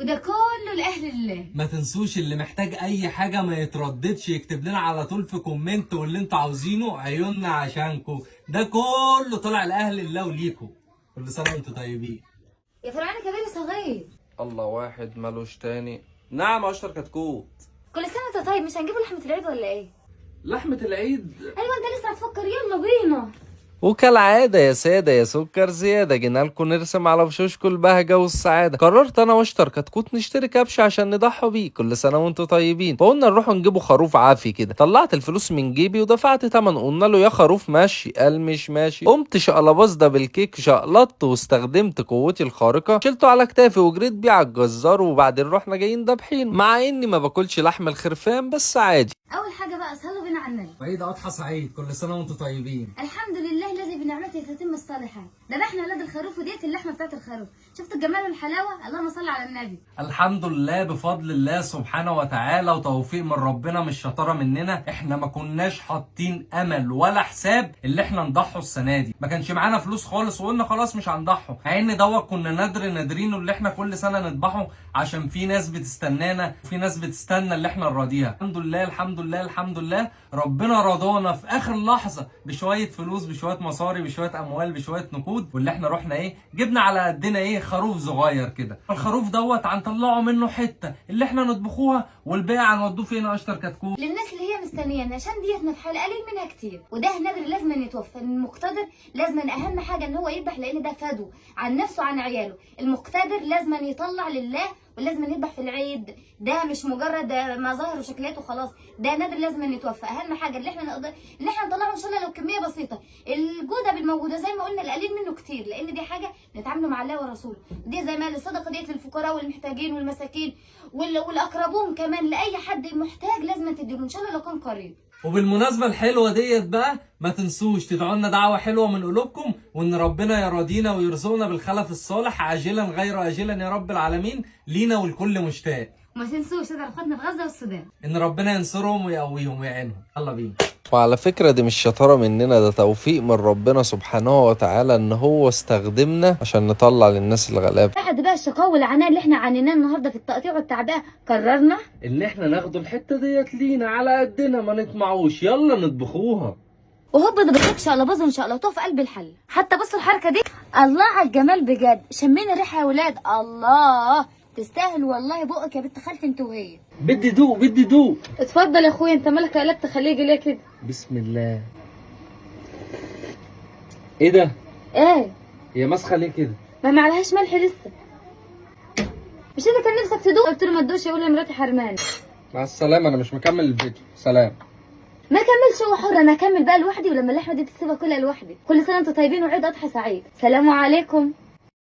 وده كله لاهل الله. ما تنسوش اللي محتاج اي حاجه ما يترددش يكتب لنا على طول في كومنت واللي انتوا عاوزينه عيوننا عشانكم. ده كله طلع لاهل الله وليكم. كل سنه وانتوا طيبين. يا فرعون كبير صغير. الله واحد ملوش تاني. نعم يا اشطر كتكوت. كل سنه وانت طيب. مش هنجيبوا لحمه العيد ولا ايه؟ لحمة العيد؟ ايوه انت لسه هتفكر. يلا بينا. وكالعادة يا سادة يا سكر زيادة جينا لكم نرسم على وشوشكم البهجة والسعادة. قررت أنا واشطر كتكوت نشتري كبش عشان نضحوا بيه. كل سنة وانتوا طيبين. فقلنا نروح نجيبوا خروف عافي كده. طلعت الفلوس من جيبي ودفعت تمن. قلنا له يا خروف ماشي. قال مش ماشي. قمت شقلباص ده بالكيك شقلطت واستخدمت قوتي الخارقة. شلته على كتافي وجريت بيه على الجزار وبعدين رحنا جايين دابحين. مع اني ما باكلش لحم الخرفان بس عادي. اول حاجه بقى صلوا بينا على النبي. عيد اضحى سعيد. كل سنه وانتوا طيبين. الحمد لله الذي بنعمته تتم الصالحات. ذبحنا ولاد الخروف وديت اللحمه بتاعت الخروف. شفت الجمال والحلاوه. اللهم صل على النبي. الحمد لله بفضل الله سبحانه وتعالى وتوفيق من ربنا مش شطاره مننا. احنا ما كناش حاطين امل ولا حساب اللي احنا نضحوا السنه دي. ما كانش معانا فلوس خالص وقلنا خلاص مش هنضحوا. مع ان دوت كنا نادرينه اللي احنا كل سنه نذبحه عشان في ناس بتستنانا وفي ناس بتستنى اللي احنا نراضيها. الحمد لله الحمد لله الحمد لله ربنا رضانا في اخر لحظه بشويه فلوس بشويه مصاري بشويه اموال بشويه نقود. واللي احنا رحنا ايه جبنا على قدنا ايه خروف صغير كده. الخروف دوت هنطلعه منه حته اللي احنا نطبخوها والباقي هنودوه فين يا اشطر كتكوت؟ للناس اللي هي مستنيانا عشان ديتنا في حال قليل منها كتير. وده نادر لازم يتوفى. المقتدر لازم اهم حاجه ان هو يذبح لان ده فدو عن نفسه عن عياله. المقتدر لازم يطلع لله ولازم يذبح في العيد. ده مش مجرد مظاهر وشكلات وخلاص. ده نادر لازم يتوفى. اهم حاجه اللي احنا نقدر ان احنا نطلعه ان شاء الله لو كميه بسيطه. الجوده بالموجوده زي ما قلنا القليل منه كتير لان دي حاجه نتعاملوا مع الله ورسوله. دي زي ما الصدقه ديت للفقراء والمحتاجين والمساكين والاقربون كمان. لاي حد محتاج لازم تديله ان شاء الله لو كان قريب. وبالمناسبة الحلوة ديت بقى ما تنسوش تدعوا لنا دعوة حلوة من قلوبكم وان ربنا يرضينا ويرزقنا بالخلف الصالح عاجلا غير آجلا يا رب العالمين لينا ولكل مشتاق. وما تنسوش تدعوا اخواتنا في غزة والسودان ان ربنا ينصرهم ويقويهم ويعينهم. يلا بينا. وعلى فكرة دي مش شطارة مننا، ده توفيق من ربنا سبحانه وتعالى ان هو استخدمنا عشان نطلع للناس الغلابة. بعد بقى الشقاوة والعناء اللي احنا عانيناه النهارده في التقطيع والتعبئة قررنا اللي احنا ناخدوا الحتة ديت لينا على قدنا ما نطمعوش. يلا نطبخوها. وهوب ده بتكش على باظ وان شاء الله في قلب الحل. حتى بصوا الحركة دي. الله على الجمال بجد. شمينا ريحة يا ولاد. الله تستاهل والله. بقك يا بنت خالتي انت وهي. بدي دوق بدي دوق. اتفضل يا اخويا. انت مالك قلبت خليجي ليه كده؟ بسم الله. ايه ده؟ ايه هي مسخة ليه كده؟ ما معلهاش ملح لسه. مش انت كان نفسك تدوق؟ قلت له ما تدوقش. يقول لي مراتي حرماني. مع السلامة انا مش مكمل الفيديو. سلام. ما كملش هو حر. انا هكمل بقى لوحدي ولما اللحمه دي تسيبها كلها لوحدي. كل سنه وانتم طيبين وعيد اضحى سعيد. سلام عليكم.